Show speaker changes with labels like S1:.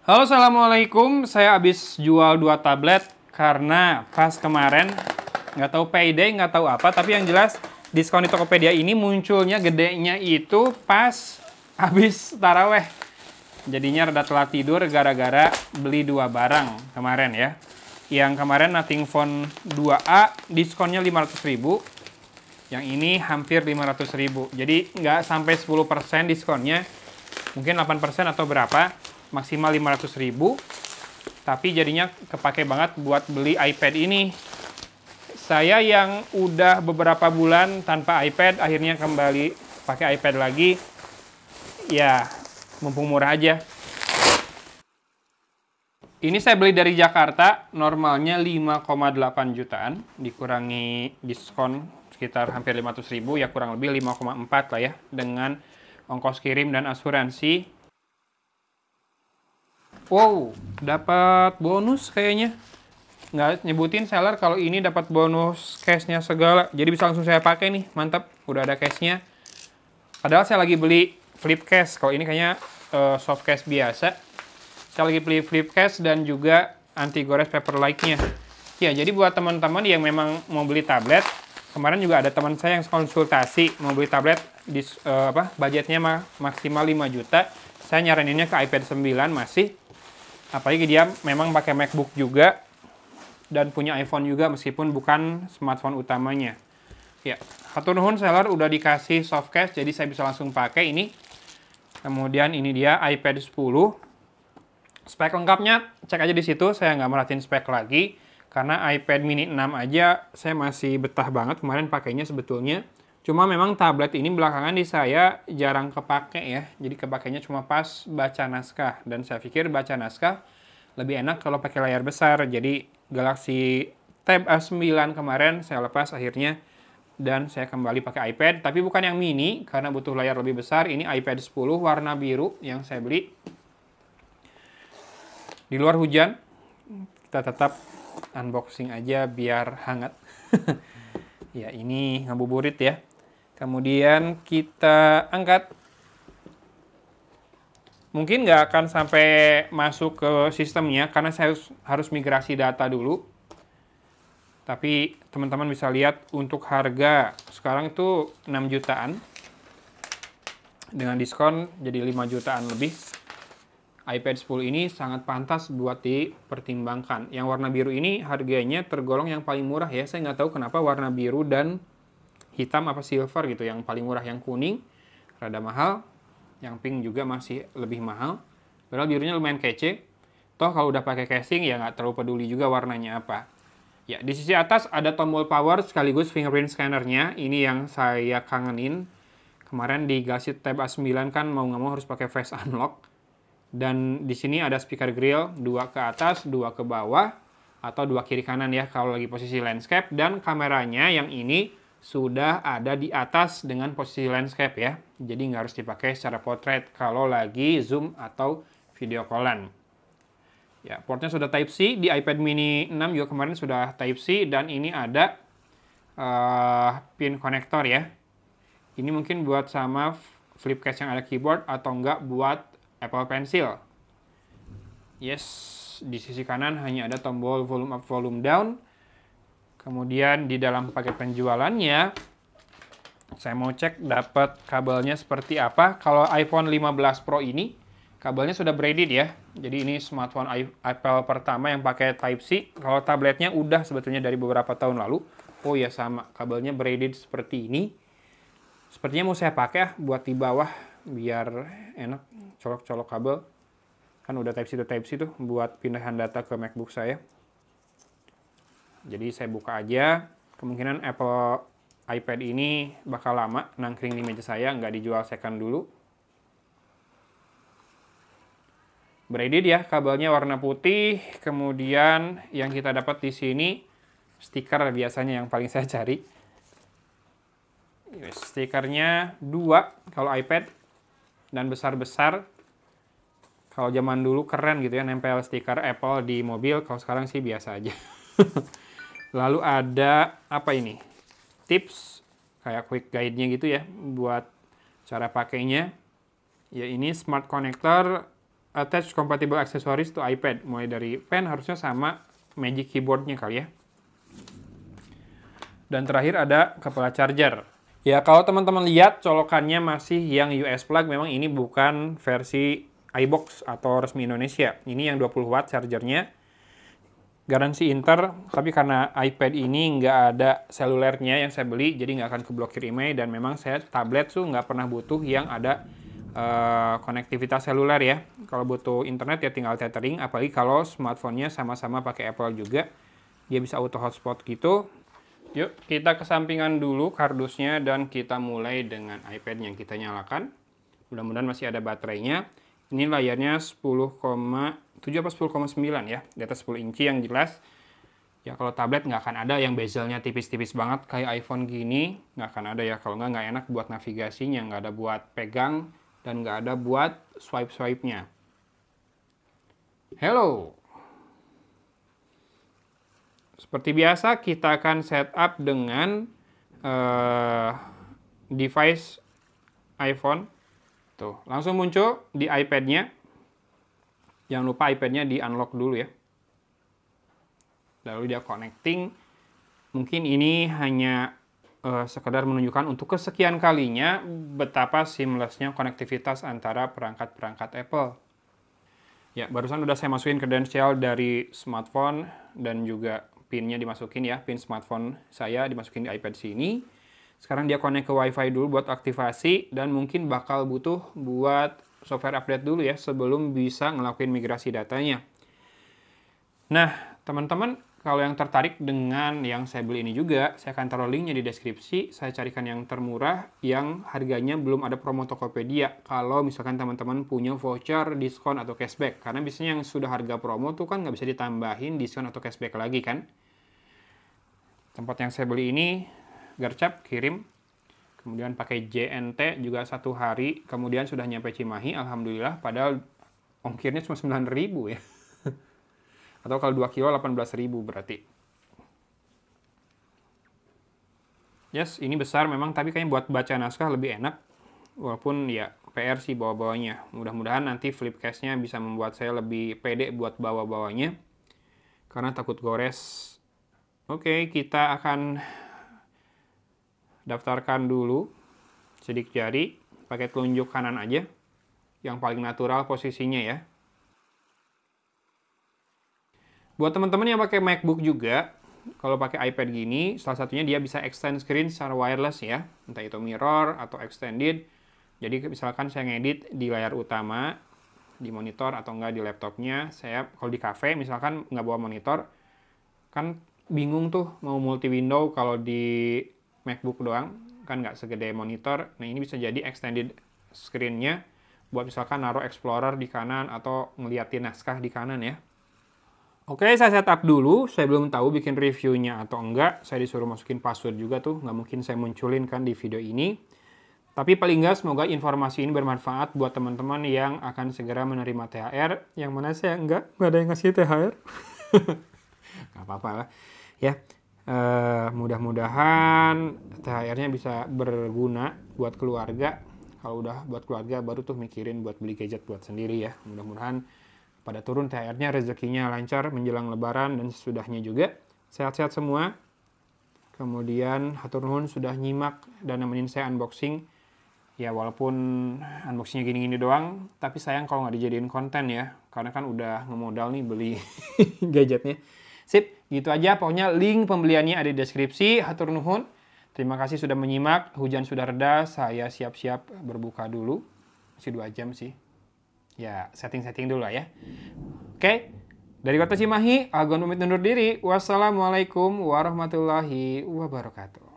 S1: Halo, assalamualaikum. Saya habis jual 2 tablet karena pas kemarin nggak tahu payday, nggak tahu apa, tapi yang jelas diskon di Tokopedia ini munculnya gedenya itu pas habis taraweh. Jadinya rada telat tidur gara-gara beli 2 barang kemarin ya. Yang kemarin Nothing Phone 2A diskonnya 500.000. Yang ini hampir 500.000. Jadi nggak sampai 10% diskonnya. Mungkin 8% atau berapa. Maksimal 500.000. Tapi jadinya kepake banget buat beli iPad ini. Saya yang udah beberapa bulan tanpa iPad, akhirnya kembali pakai iPad lagi. Ya, mumpung murah aja. Ini saya beli dari Jakarta, normalnya 5,8 jutaan, dikurangi diskon sekitar hampir 500.000, ya kurang lebih 5,4 lah ya, dengan ongkos kirim dan asuransi. Wow, dapat bonus kayaknya. Nggak nyebutin seller kalau ini dapat bonus cashnya segala, jadi bisa langsung saya pakai nih, mantap, udah ada cashnya. Padahal saya lagi beli flip case, kalau ini kayaknya soft case biasa. Saya lagi beli flip case dan juga anti gores Paperlike-nya. Ya, jadi buat teman-teman yang memang mau beli tablet, kemarin juga ada teman saya yang konsultasi mau beli tablet di budgetnya maksimal 5 juta. Saya nyaraninnya ke iPad 9 masih. Apalagi dia memang pakai MacBook juga dan punya iPhone juga meskipun bukan smartphone utamanya. Ya, hatur nuhun seller udah dikasih soft case jadi saya bisa langsung pakai ini. Kemudian ini dia iPad 10. Spek lengkapnya cek aja di situ, saya nggak merhatiin spek lagi. Karena iPad mini 6 aja saya masih betah banget kemarin pakainya sebetulnya. Cuma memang tablet ini belakangan di saya jarang kepake ya. Jadi kepakainya cuma pas baca naskah. Dan saya pikir baca naskah lebih enak kalau pakai layar besar. Jadi Galaxy Tab A9 kemarin saya lepas akhirnya. Dan saya kembali pakai iPad. Tapi bukan yang mini karena butuh layar lebih besar. Ini iPad 10 warna biru yang saya beli. Di luar hujan, kita tetap unboxing aja biar hangat. Ya, ini ngabuburit ya. Kemudian kita angkat. Mungkin nggak akan sampai masuk ke sistemnya, karena saya harus migrasi data dulu. Tapi teman-teman bisa lihat untuk harga sekarang itu 6 jutaan. Dengan diskon jadi 5 jutaan lebih. iPad 10 ini sangat pantas buat dipertimbangkan. Yang warna biru ini harganya tergolong yang paling murah ya. Saya nggak tahu kenapa warna biru dan hitam apa silver gitu yang paling murah. Yang kuning rada mahal, yang pink juga masih lebih mahal. Padahal birunya lumayan kece. Toh kalau udah pakai casing ya nggak terlalu peduli juga warnanya apa. Ya, di sisi atas ada tombol power sekaligus fingerprint scannernya. Ini yang saya kangenin. Kemarin di Galaxy Tab A9 kan mau nggak mau harus pakai face unlock. Dan di sini ada speaker grill, 2 ke atas, 2 ke bawah, atau 2 kiri kanan ya kalau lagi posisi landscape. Dan kameranya yang ini sudah ada di atas dengan posisi landscape ya. Jadi nggak harus dipakai secara portrait kalau lagi zoom atau video callan. Ya, portnya sudah Type-C, di iPad mini 6 juga kemarin sudah Type-C, dan ini ada pin konektor ya. Ini mungkin buat sama flip case yang ada keyboard atau enggak buat Apple Pencil. Yes, di sisi kanan hanya ada tombol volume up, volume down. Kemudian di dalam paket penjualannya, saya mau cek dapat kabelnya seperti apa. Kalau iPhone 15 Pro ini, kabelnya sudah braided ya. Jadi ini smartphone Apple pertama yang pakai Type-C. Kalau tabletnya udah sebetulnya dari beberapa tahun lalu. Oh ya sama, kabelnya braided seperti ini. Sepertinya mau saya pakai buat di bawah biar enak colok-colok kabel. Kan udah Type-C tuh buat pindahan data ke MacBook saya. Jadi saya buka aja. Kemungkinan Apple iPad ini bakal lama nangkring di meja saya, nggak dijual second dulu. Braided ya, kabelnya warna putih. Kemudian yang kita dapat di sini stiker biasanya yang paling saya cari. Stikernya 2 kalau iPad dan besar-besar. Kalau zaman dulu keren gitu ya, nempel stiker Apple di mobil. Kalau sekarang sih biasa aja. Lalu ada apa ini? Tips kayak quick guide-nya gitu ya buat cara pakainya. Ya ini smart connector attach compatible accessories to iPad. Mulai dari pen harusnya sama Magic Keyboard-nya kali ya. Dan terakhir ada kepala charger. Ya, kalau teman-teman lihat colokannya masih yang US plug, memang ini bukan versi iBox atau resmi Indonesia. Ini yang 20 watt chargernya. Garansi Inter, tapi karena iPad ini nggak ada selulernya yang saya beli, jadi nggak akan keblokir IMEI, dan memang saya tablet tuh nggak pernah butuh yang ada konektivitas seluler ya. Kalau butuh internet ya tinggal tethering, apalagi kalau smartphone-nya sama-sama pakai Apple juga, dia bisa auto hotspot gitu. Yuk, kita kesampingan dulu kardusnya dan kita mulai dengan iPad yang kita nyalakan. Mudah-mudahan masih ada baterainya. Ini layarnya 10,7 apa 10,9 ya, di atas 10 inci yang jelas. Ya kalau tablet nggak akan ada yang bezelnya tipis-tipis banget kayak iPhone gini, nggak akan ada ya. Kalau nggak enak buat navigasinya, nggak ada buat pegang, dan nggak ada buat swipe-swipe-nya. Hello! Seperti biasa, kita akan setup dengan device iPhone. Tuh, langsung muncul di iPad-nya. Jangan lupa iPad-nya di-unlock dulu ya. Lalu dia connecting. Mungkin ini hanya sekedar menunjukkan untuk kesekian kalinya betapa seamless-nya konektivitas antara perangkat-perangkat Apple. Ya, barusan udah saya masukin kredensial dari smartphone dan juga PIN-nya dimasukin ya, PIN smartphone saya dimasukin di iPad sini. Sekarang dia connect ke WiFi dulu buat aktivasi, dan mungkin bakal butuh buat software update dulu ya sebelum bisa ngelakuin migrasi datanya. Nah, teman-teman, kalau yang tertarik dengan yang saya beli ini juga, saya akan taruh linknya di deskripsi. Saya carikan yang termurah, yang harganya belum ada promo Tokopedia. Kalau misalkan teman-teman punya voucher, diskon, atau cashback. Karena biasanya yang sudah harga promo tuh kan nggak bisa ditambahin diskon atau cashback lagi kan. Tempat yang saya beli ini, Gercap, kirim. Kemudian pakai JNT juga 1 hari. Kemudian sudah nyampe Cimahi, alhamdulillah. Padahal ongkirnya cuma 9.000 ya. Atau kalau 2 kilo 18.000 berarti. Yes, ini besar memang, tapi kayaknya buat baca naskah lebih enak. Walaupun ya PR sih bawa-bawanya. Mudah-mudahan nanti flip case-nya bisa membuat saya lebih pede buat bawa-bawanya. Karena takut gores. Oke, kita akan daftarkan dulu sidik jari. Pakai telunjuk kanan aja. Yang paling natural posisinya ya. Buat teman-teman yang pakai MacBook juga, kalau pakai iPad gini, salah satunya dia bisa extend screen secara wireless ya. Entah itu mirror atau extended. Jadi misalkan saya ngedit di layar utama, di monitor atau enggak di laptopnya. Saya kalau di cafe misalkan nggak bawa monitor, kan bingung tuh mau multi window kalau di MacBook doang. Kan nggak segede monitor. Nah ini bisa jadi extended screen-nya buat misalkan naruh Explorer di kanan atau ngeliatin naskah di kanan ya. Oke, saya setup dulu. Saya belum tahu bikin reviewnya atau enggak. Saya disuruh masukin password juga tuh. Nggak mungkin saya munculin kan di video ini. Tapi paling nggak semoga informasi ini bermanfaat buat teman-teman yang akan segera menerima THR. Yang mana saya nggak ada yang ngasih THR. Nggak apa-apa lah. Ya, mudah-mudahan THR-nya bisa berguna buat keluarga. Kalau udah buat keluarga baru tuh mikirin buat beli gadget buat sendiri ya. Mudah-mudahan pada turun THR-nya, rezekinya lancar menjelang lebaran dan sesudahnya juga. Sehat-sehat semua. Kemudian hatur nuhun sudah nyimak dan nemenin saya unboxing. Ya walaupun unboxingnya gini-gini doang, tapi sayang kalau nggak dijadiin konten ya. Karena kan udah ngemodal nih beli gadgetnya. Sip, gitu aja. Pokoknya link pembeliannya ada di deskripsi. Hatur nuhun. Terima kasih sudah menyimak. Hujan sudah reda, saya siap-siap berbuka dulu. Masih 2 jam sih. Ya, setting-setting dulu lah ya. Oke, dari Kota Cimahi, Agon pamit undur diri. Wassalamualaikum warahmatullahi wabarakatuh.